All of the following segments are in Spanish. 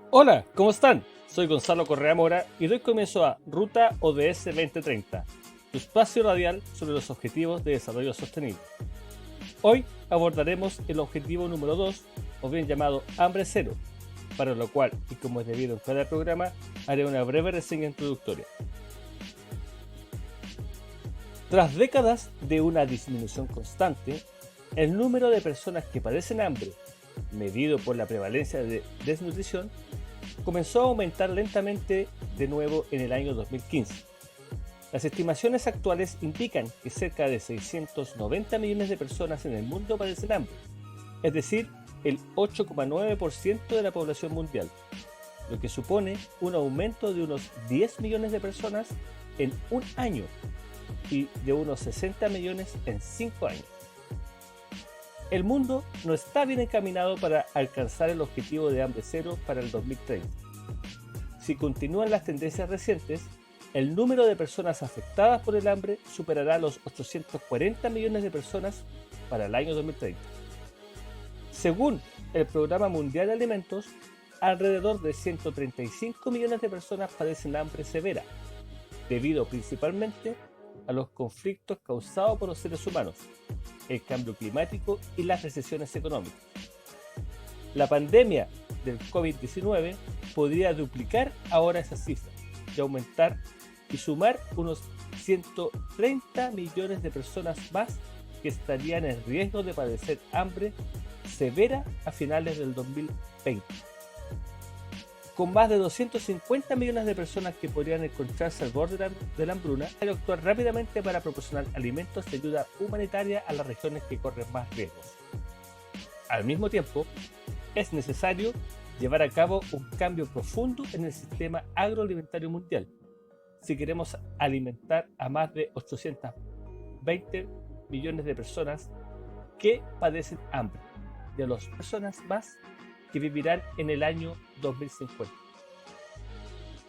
Hola, ¿cómo están? Soy Gonzalo Correa Mora y doy comienzo a Ruta ODS 2030, tu espacio radial sobre los objetivos de desarrollo sostenible. Hoy abordaremos el objetivo número 2, o bien llamado Hambre Cero, para lo cual, y como es debido en cada programa, haré una breve reseña introductoria. Tras décadas de una disminución constante, el número de personas que padecen hambre, medido por la prevalencia de desnutrición, comenzó a aumentar lentamente de nuevo en el año 2015. Las estimaciones actuales indican que cerca de 690 millones de personas en el mundo padecen hambre, es decir, el 8,9% de la población mundial, lo que supone un aumento de unos 10 millones de personas en un año y de unos 60 millones en 5 años. El mundo no está bien encaminado para alcanzar el objetivo de hambre cero para el 2030. Si continúan las tendencias recientes, el número de personas afectadas por el hambre superará los 840 millones de personas para el año 2030. Según el Programa Mundial de Alimentos, alrededor de 135 millones de personas padecen hambre severa, debido principalmente a los conflictos causados por los seres humanos, el cambio climático y las recesiones económicas. La pandemia del COVID-19 podría duplicar ahora esa cifra y aumentar y sumar unos 130 millones de personas más que estarían en riesgo de padecer hambre severa a finales del 2020. Con más de 250 millones de personas que podrían encontrarse al borde de la hambruna, hay que actuar rápidamente para proporcionar alimentos de ayuda humanitaria a las regiones que corren más riesgos. Al mismo tiempo, es necesario llevar a cabo un cambio profundo en el sistema agroalimentario mundial si queremos alimentar a más de 820 millones de personas que padecen hambre y a las personas más que vivirán en el año 2050.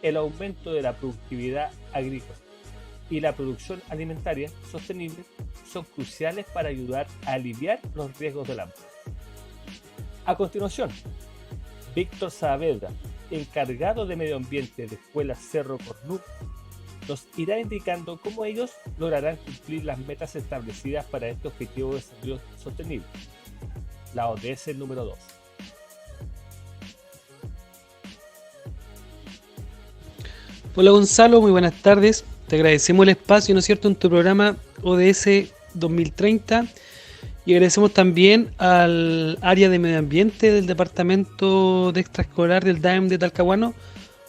El aumento de la productividad agrícola y la producción alimentaria sostenible son cruciales para ayudar a aliviar los riesgos del hambre. A continuación, Víctor Saavedra, encargado de Medio Ambiente de Escuela Cerro Cornuco, nos irá indicando cómo ellos lograrán cumplir las metas establecidas para este objetivo de desarrollo sostenible, la ODS número 2. Hola Gonzalo, muy buenas tardes. Te agradecemos el espacio, ¿no es cierto?, en tu programa ODS 2030 y agradecemos también al área de medio ambiente del departamento de extraescolar del DAEM de Talcahuano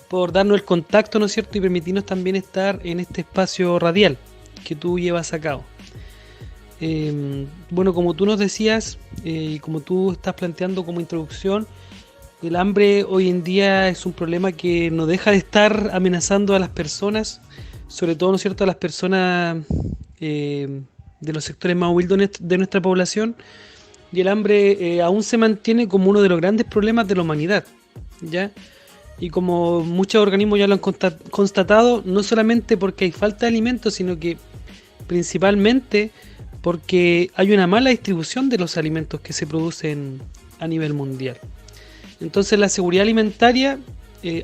por darnos el contacto, ¿no es cierto?, y permitirnos también estar en este espacio radial que tú llevas a cabo. Bueno, como tú nos decías y como tú estás planteando como introducción, el hambre hoy en día es un problema que no deja de estar amenazando a las personas, sobre todo, ¿no es cierto?, a las personas de los sectores más humildes de nuestra población, y el hambre aún se mantiene como uno de los grandes problemas de la humanidad, ¿ya? Y como muchos organismos ya lo han constatado, no solamente porque hay falta de alimentos, sino que principalmente porque hay una mala distribución de los alimentos que se producen a nivel mundial. Entonces la seguridad alimentaria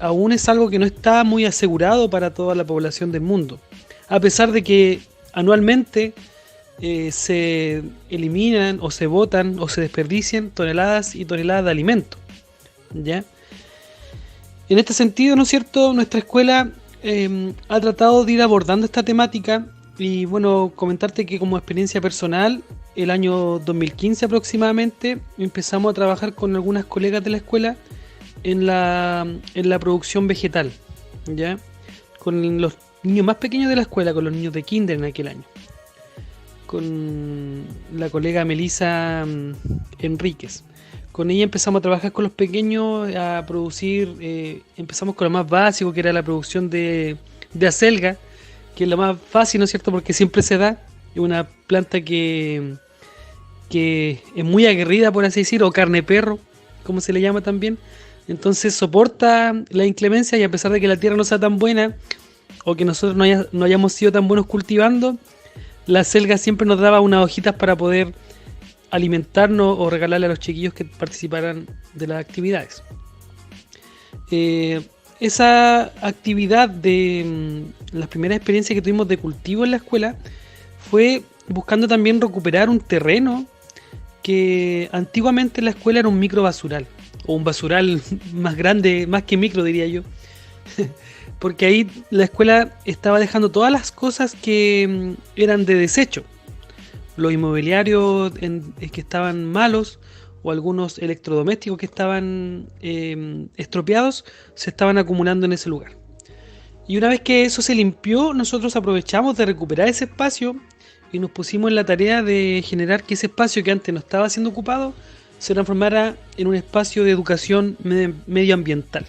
aún es algo que no está muy asegurado para toda la población del mundo, a pesar de que anualmente se eliminan o se botan o se desperdician toneladas y toneladas de alimentos, ¿ya? En este sentido, ¿no es cierto?, nuestra escuela ha tratado de ir abordando esta temática y bueno, comentarte que como experiencia personal, el año 2015 aproximadamente, empezamos a trabajar con algunas colegas de la escuela en la producción vegetal, ¿ya? Con los niños más pequeños de la escuela, con los niños de kinder en aquel año. Con la colega Melissa Enríquez. Con ella empezamos a trabajar con los pequeños, a producir, empezamos con lo más básico, que era la producción de acelga, que es lo más fácil, ¿no es cierto?, porque siempre se da. Es una planta que es muy aguerrida, por así decir, o carne perro, como se le llama también. Entonces soporta la inclemencia, y a pesar de que la tierra no sea tan buena o que nosotros no hayamos sido tan buenos cultivando, la acelga siempre nos daba unas hojitas para poder alimentarnos o regalarle a los chiquillos que participaran de las actividades. eh, esa actividad de las primeras experiencias que tuvimos de cultivo en la escuela fue buscando también recuperar un terreno que antiguamente en la escuela era un micro basural, o un basural más grande, más que micro diría yo, porque ahí la escuela estaba dejando todas las cosas que eran de desecho, los inmobiliarios que estaban malos, o algunos electrodomésticos que estaban estropeados, se estaban acumulando en ese lugar. Y una vez que eso se limpió, nosotros aprovechamos de recuperar ese espacio y nos pusimos en la tarea de generar que ese espacio que antes no estaba siendo ocupado se transformara en un espacio de educación medioambiental.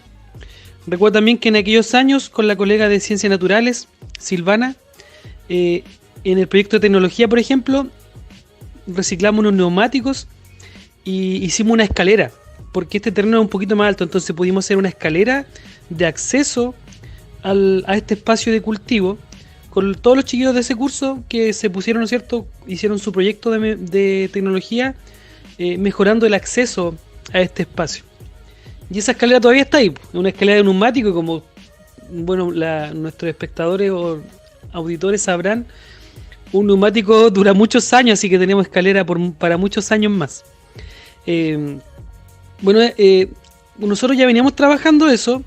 Recuerdo también que en aquellos años, con la colega de Ciencias Naturales, Silvana, en el proyecto de tecnología, por ejemplo, reciclamos unos neumáticos y hicimos una escalera, porque este terreno es un poquito más alto, entonces pudimos hacer una escalera de acceso a este espacio de cultivo, con todos los chiquillos de ese curso que se pusieron, ¿no es cierto?, hicieron su proyecto de tecnología, mejorando el acceso a este espacio. Y esa escalera todavía está ahí, una escalera de neumático, y como bueno, nuestros espectadores o auditores sabrán, un neumático dura muchos años, así que tenemos escalera para muchos años más. Nosotros ya veníamos trabajando eso,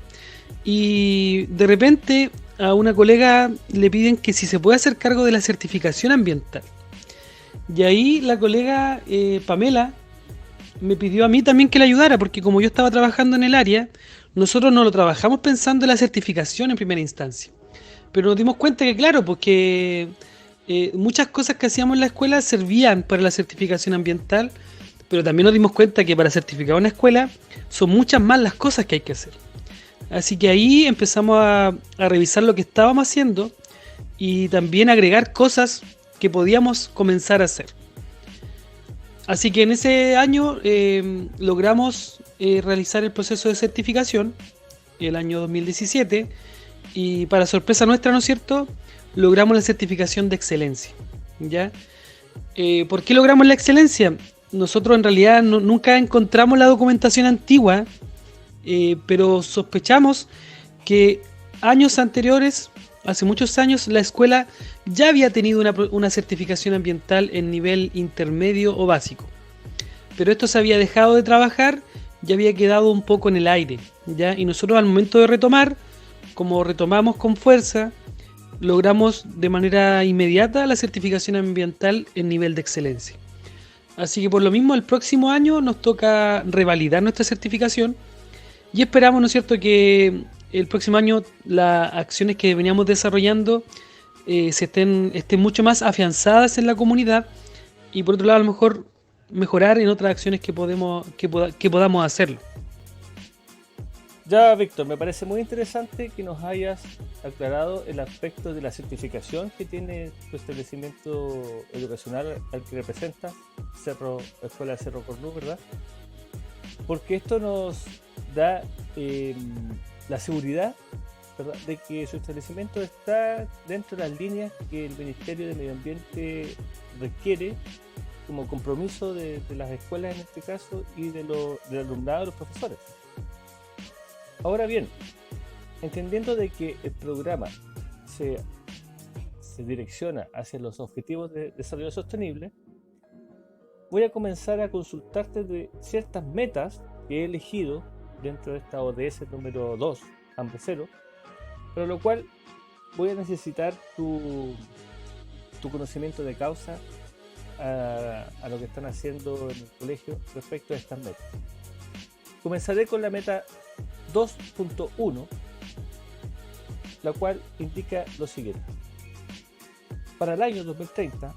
y de repente a una colega le piden que si se puede hacer cargo de la certificación ambiental. Y ahí la colega Pamela me pidió a mí también que le ayudara, porque como yo estaba trabajando en el área, nosotros no lo trabajamos pensando en la certificación en primera instancia. Pero nos dimos cuenta que, claro, porque muchas cosas que hacíamos en la escuela servían para la certificación ambiental, pero también nos dimos cuenta que para certificar una escuela son muchas más las cosas que hay que hacer. Así que ahí empezamos a revisar lo que estábamos haciendo y también agregar cosas que podíamos comenzar a hacer. Así que en ese año logramos realizar el proceso de certificación, el año 2017, y para sorpresa nuestra, ¿no es cierto?, logramos la certificación de excelencia, ¿ya? ¿Por qué logramos la excelencia? Nosotros en realidad nunca encontramos la documentación antigua, pero sospechamos que años anteriores, hace muchos años, la escuela ya había tenido una certificación ambiental en nivel intermedio o básico. Pero esto se había dejado de trabajar y había quedado un poco en el aire, ¿ya? Y nosotros al momento de retomar, como retomamos con fuerza, logramos de manera inmediata la certificación ambiental en nivel de excelencia. Así que por lo mismo el próximo año nos toca revalidar nuestra certificación y esperamos, ¿no es cierto?, que el próximo año las acciones que veníamos desarrollando estén mucho más afianzadas en la comunidad, y por otro lado a lo mejor mejorar en otras acciones que podamos hacerlo. Ya, Víctor, me parece muy interesante que nos hayas aclarado el aspecto de la certificación que tiene tu establecimiento educacional al que representa, Escuela Cerro Cornú, ¿verdad? Porque esto nos da la seguridad, ¿verdad?, de que su establecimiento está dentro de las líneas que el Ministerio de Medio Ambiente requiere como compromiso de las escuelas en este caso y del alumnado, de los profesores. Ahora bien, entendiendo de que el programa se direcciona hacia los objetivos de desarrollo sostenible, voy a comenzar a consultarte de ciertas metas que he elegido dentro de esta ODS número 2, Hambre Cero, para lo cual voy a necesitar tu conocimiento de causa a lo que están haciendo en el colegio respecto a estas metas. Comenzaré con la meta 2.1, la cual indica lo siguiente: para el año 2030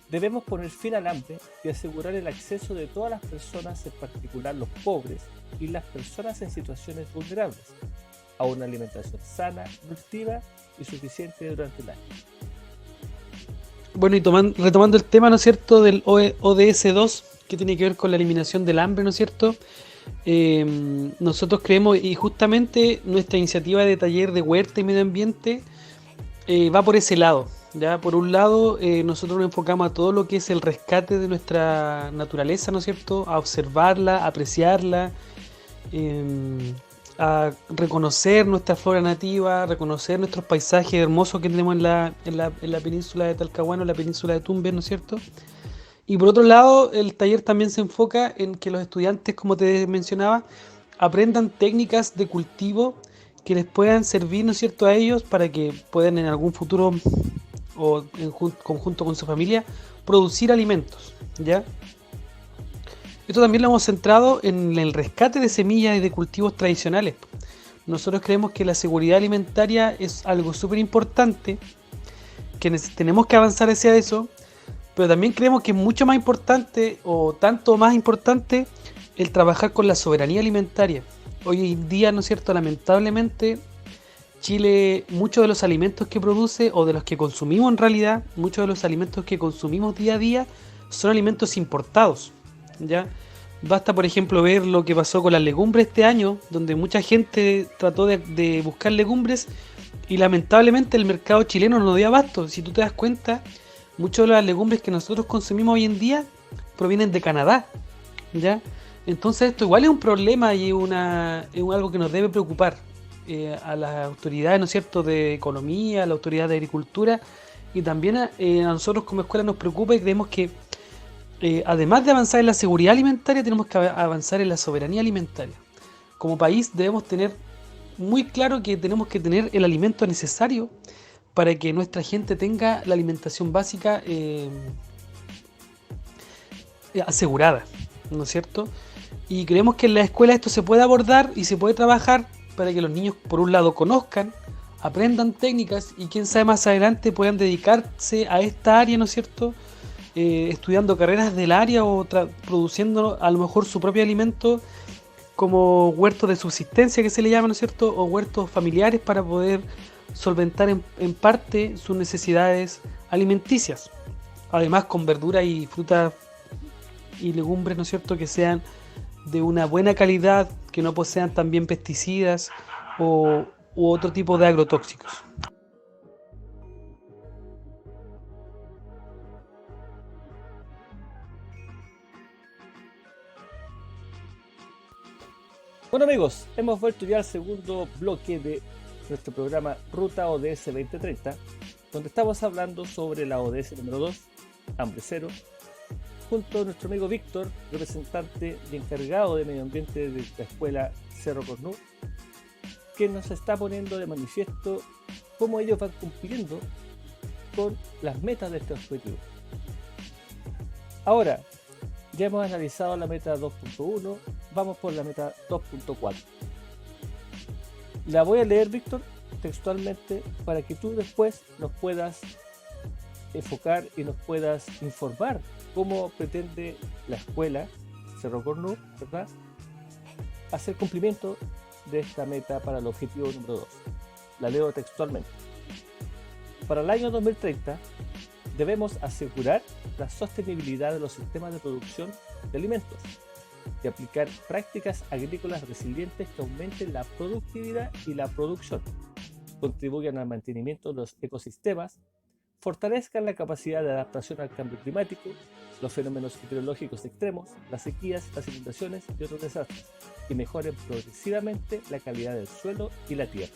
debemos poner fin al hambre y asegurar el acceso de todas las personas, en particular los pobres y las personas en situaciones vulnerables, a una alimentación sana, nutritiva y suficiente durante el año. Bueno, y retomando el tema, ¿no es cierto?, del ODS 2, que tiene que ver con la eliminación del hambre, ¿no es cierto? Nosotros creemos, y justamente nuestra iniciativa de taller de huerta y medio ambiente va por ese lado, ¿ya? Por un lado, nosotros nos enfocamos a todo lo que es el rescate de nuestra naturaleza, ¿no es cierto?, a observarla, a apreciarla, a reconocer nuestra flora nativa, reconocer nuestros paisajes hermosos que tenemos en la península de Talcahuano, en la península de Tumbes, ¿no es cierto? Y por otro lado, el taller también se enfoca en que los estudiantes, como te mencionaba, aprendan técnicas de cultivo que les puedan servir, ¿no es cierto?, a ellos para que puedan en algún futuro o en conjunto con su familia producir alimentos, ¿ya? Esto también lo hemos centrado en el rescate de semillas y de cultivos tradicionales. Nosotros creemos que la seguridad alimentaria es algo súper importante, que tenemos que avanzar hacia eso, pero también creemos que es mucho más importante, o tanto más importante, el trabajar con la soberanía alimentaria. Hoy en día, ¿no es cierto?, lamentablemente, Chile, muchos de los alimentos que produce, o de los que consumimos en realidad, muchos de los alimentos que consumimos día a día, son alimentos importados, ¿ya? Basta, por ejemplo, ver lo que pasó con las legumbres este año, donde mucha gente trató de buscar legumbres y lamentablemente el mercado chileno no dio abasto. Si tú te das cuenta, muchas de las legumbres que nosotros consumimos hoy en día provienen de Canadá, ¿ya? Entonces esto igual es un problema y es algo que nos debe preocupar a las autoridades, ¿no es cierto?, de economía, a la autoridad de agricultura, y también a nosotros como escuela nos preocupa y creemos que además de avanzar en la seguridad alimentaria, tenemos que avanzar en la soberanía alimentaria. Como país debemos tener muy claro que tenemos que tener el alimento necesario para que nuestra gente tenga la alimentación básica asegurada, ¿no es cierto? Y creemos que en la escuela esto se puede abordar y se puede trabajar para que los niños, por un lado, conozcan, aprendan técnicas y quién sabe más adelante puedan dedicarse a esta área, ¿no es cierto?, estudiando carreras del área o produciendo a lo mejor su propio alimento como huertos de subsistencia que se le llama, ¿no es cierto?, o huertos familiares para poder solventar en parte sus necesidades alimenticias. Además con verduras y frutas y legumbres, ¿no es cierto?, que sean de una buena calidad, que no posean también pesticidas u otro tipo de agrotóxicos. Bueno amigos, hemos vuelto ya al segundo bloque de nuestro programa Ruta ODS 2030, donde estamos hablando sobre la ODS número 2, Hambre Cero, junto a nuestro amigo Víctor, representante y encargado de medio ambiente de la escuela Cerro Cornú, que nos está poniendo de manifiesto cómo ellos van cumpliendo con las metas de este objetivo. Ahora, ya hemos analizado la meta 2.1, vamos por la meta 2.4. La voy a leer, Víctor, textualmente, para que tú después nos puedas enfocar y nos puedas informar cómo pretende la escuela Cerro Cornú, ¿verdad?, hacer cumplimiento de esta meta para el objetivo número 2. La leo textualmente. Para el año 2030 debemos asegurar la sostenibilidad de los sistemas de producción de alimentos y aplicar prácticas agrícolas resilientes que aumenten la productividad y la producción, contribuyan al mantenimiento de los ecosistemas, fortalezcan la capacidad de adaptación al cambio climático, los fenómenos meteorológicos extremos, las sequías, las inundaciones y otros desastres, y mejoren progresivamente la calidad del suelo y la tierra.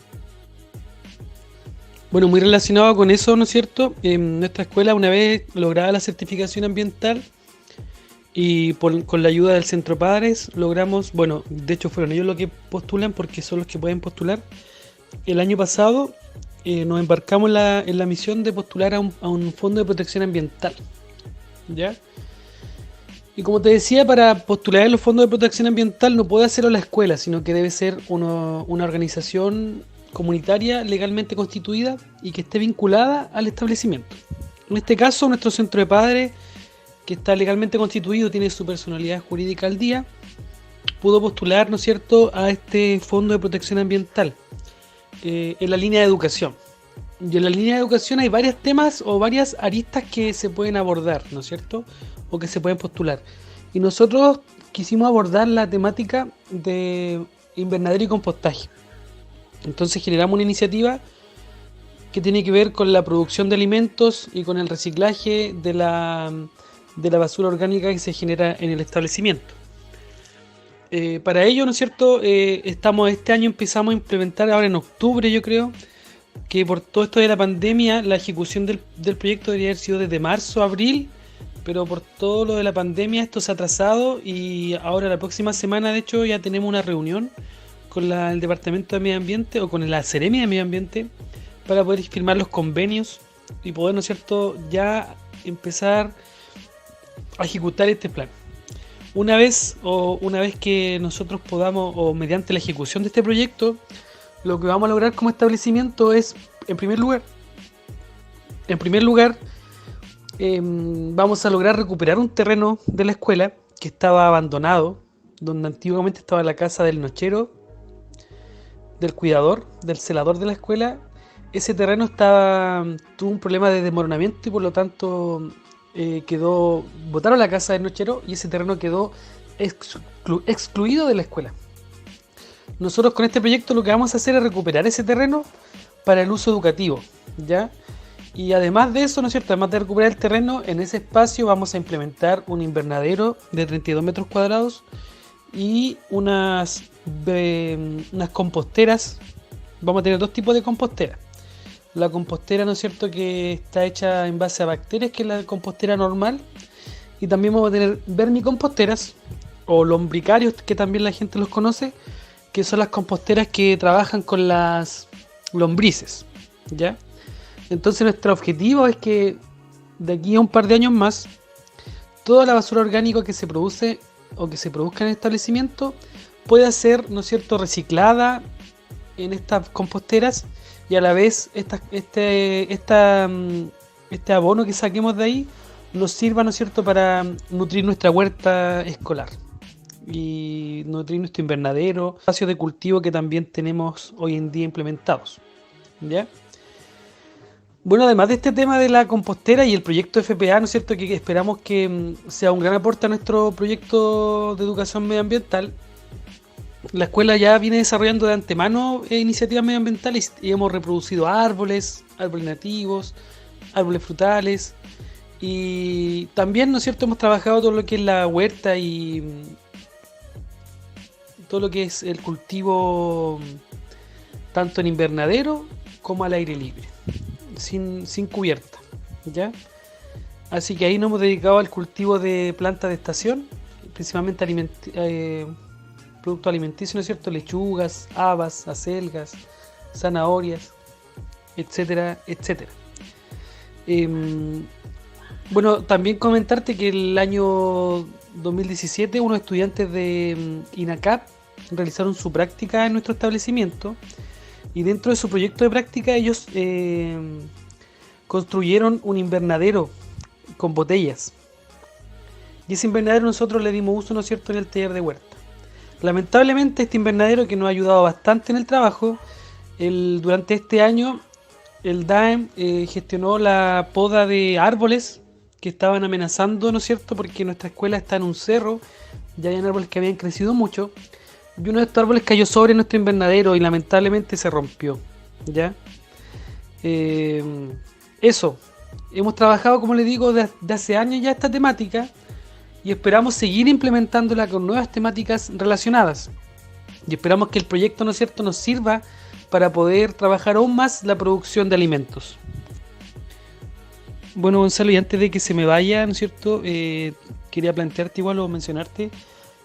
Bueno, muy relacionado con eso, ¿no es cierto? En nuestra escuela, una vez lograda la certificación ambiental y con la ayuda del Centro Padres, logramos, bueno, de hecho fueron ellos los que postulan porque son los que pueden postular. El año pasado nos embarcamos en la misión de postular a un fondo de protección ambiental, ¿ya? Y como te decía, para postular en los fondos de protección ambiental no puede hacerlo la escuela, sino que debe ser una organización comunitaria legalmente constituida y que esté vinculada al establecimiento. En este caso, nuestro Centro de Padres, que está legalmente constituido, tiene su personalidad jurídica al día, pudo postular, ¿no es cierto?, a este fondo de protección ambiental en la línea de educación. Y en la línea de educación hay varios temas o varias aristas que se pueden abordar, ¿no es cierto?, o que se pueden postular. Y nosotros quisimos abordar la temática de invernadero y compostaje. Entonces generamos una iniciativa que tiene que ver con la producción de alimentos y con el reciclaje de la basura orgánica que se genera en el establecimiento. Para ello, ¿no es cierto? Este año empezamos a implementar, ahora en octubre yo creo, que por todo esto de la pandemia, la ejecución del proyecto debería haber sido desde marzo, abril, pero por todo lo de la pandemia esto se ha atrasado y ahora la próxima semana, de hecho, ya tenemos una reunión con el Departamento de Medio Ambiente o con la Seremia de Medio Ambiente para poder firmar los convenios y poder, ¿no es cierto?, ya empezar a ejecutar este plan. Una vez que nosotros podamos, o mediante la ejecución de este proyecto, lo que vamos a lograr como establecimiento es, en primer lugar, vamos a lograr recuperar un terreno de la escuela que estaba abandonado, donde antiguamente estaba la casa del nochero, del cuidador, del celador de la escuela. Ese terreno tuvo un problema de desmoronamiento y por lo tanto botaron la casa del nochero y ese terreno quedó excluido de la escuela. Nosotros con este proyecto lo que vamos a hacer es recuperar ese terreno para el uso educativo, ¿ya? Y además de eso, ¿no es cierto? Además de recuperar el terreno, en ese espacio vamos a implementar un invernadero de 32 metros cuadrados y unas composteras. Vamos a tener dos tipos de composteras. La compostera, ¿no es cierto?, que está hecha en base a bacterias, que es la compostera normal. Y también vamos a tener vermicomposteras o lombricarios, que también la gente los conoce, que son las composteras que trabajan con las lombrices, ¿ya? Entonces nuestro objetivo es que de aquí a un par de años más, toda la basura orgánica que se produce o que se produzca en el establecimiento pueda ser, ¿no es cierto?, reciclada en estas composteras y a la vez este abono que saquemos de ahí nos sirva, ¿no es cierto?, para nutrir nuestra huerta escolar y nutrir nuestro invernadero, espacios de cultivo que también tenemos hoy en día implementados, ¿ya? Bueno, además de este tema de la compostera y el proyecto FPA, ¿no es cierto?, que esperamos que sea un gran aporte a nuestro proyecto de educación medioambiental, la escuela ya viene desarrollando de antemano iniciativas medioambientales y hemos reproducido árboles nativos, árboles frutales y también, ¿no es cierto?, hemos trabajado todo lo que es la huerta y todo lo que es el cultivo tanto en invernadero como al aire libre, sin cubierta, ¿ya? Así que ahí nos hemos dedicado al cultivo de plantas de estación, principalmente productos alimenticios, ¿no es cierto?, lechugas, habas, acelgas, zanahorias, etcétera, etcétera. Bueno, también comentarte que el año 2017 unos estudiantes de INACAP realizaron su práctica en nuestro establecimiento y dentro de su proyecto de práctica ellos construyeron un invernadero con botellas y ese invernadero nosotros le dimos uso, ¿no es cierto?, en el taller de huerta. Lamentablemente este invernadero, que nos ha ayudado bastante en el trabajo, durante este año el DAEM gestionó la poda de árboles que estaban amenazando, ¿no es cierto?, porque nuestra escuela está en un cerro, ya habían árboles que habían crecido mucho, y uno de estos árboles cayó sobre nuestro invernadero y lamentablemente se rompió, ¿ya? Eso, hemos trabajado, como les digo, de hace años ya esta temática y esperamos seguir implementándola con nuevas temáticas relacionadas. Y esperamos que el proyecto, ¿no es cierto?, nos sirva para poder trabajar aún más la producción de alimentos. Bueno, Gonzalo, y antes de que se me vaya, ¿no es cierto?, quería plantearte igual o mencionarte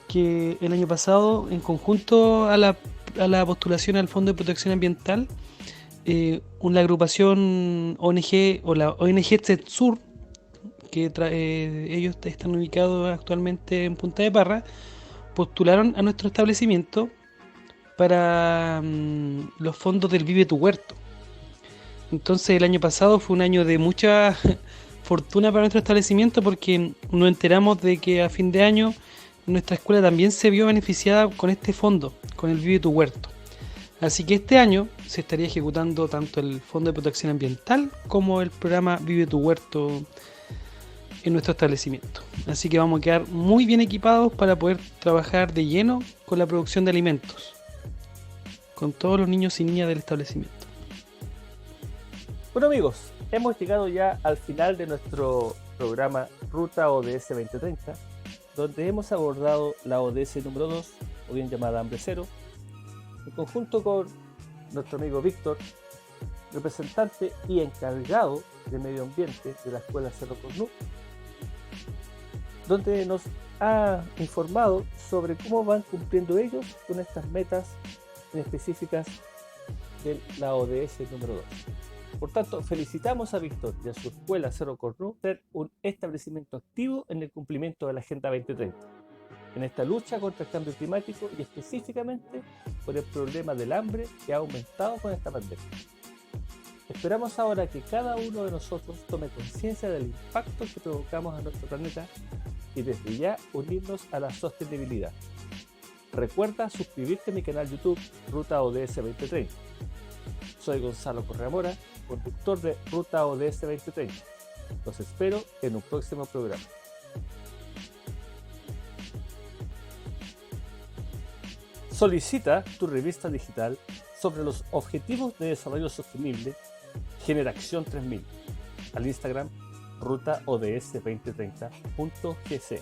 que el año pasado, en conjunto a la postulación al Fondo de Protección Ambiental, una agrupación ONG o la ONG TETSUR, que ellos están ubicados actualmente en Punta de Parra, postularon a nuestro establecimiento para los fondos del Vive tu Huerto. Entonces el año pasado fue un año de mucha fortuna para nuestro establecimiento porque nos enteramos de que a fin de año nuestra escuela también se vio beneficiada con este fondo, con el Vive tu Huerto. Así que este año se estaría ejecutando tanto el Fondo de Protección Ambiental como el programa Vive tu Huerto en nuestro establecimiento. Así que vamos a quedar muy bien equipados para poder trabajar de lleno con la producción de alimentos, con todos los niños y niñas del establecimiento. Bueno amigos, hemos llegado ya al final de nuestro programa Ruta ODS 2030, donde hemos abordado la ODS número 2, o bien llamada Hambre Cero, en conjunto con nuestro amigo Víctor, representante y encargado de medio ambiente de la Escuela Cerro Cornú, donde nos ha informado sobre cómo van cumpliendo ellos con estas metas específicas de la ODS número 2. Por tanto, felicitamos a Víctor y a su Escuela Cerro Cornú por ser un establecimiento activo en el cumplimiento de la Agenda 2030, en esta lucha contra el cambio climático y específicamente por el problema del hambre que ha aumentado con esta pandemia. Esperamos ahora que cada uno de nosotros tome conciencia del impacto que provocamos a nuestro planeta y desde ya unirnos a la sostenibilidad. Recuerda suscribirte a mi canal YouTube Ruta ODS 2030. Soy Gonzalo Correa Mora, conductor de Ruta ODS 2030. Los espero en un próximo programa. Solicita tu revista digital sobre los Objetivos de Desarrollo Sostenible Generación 3000 al Instagram rutaods2030.gc.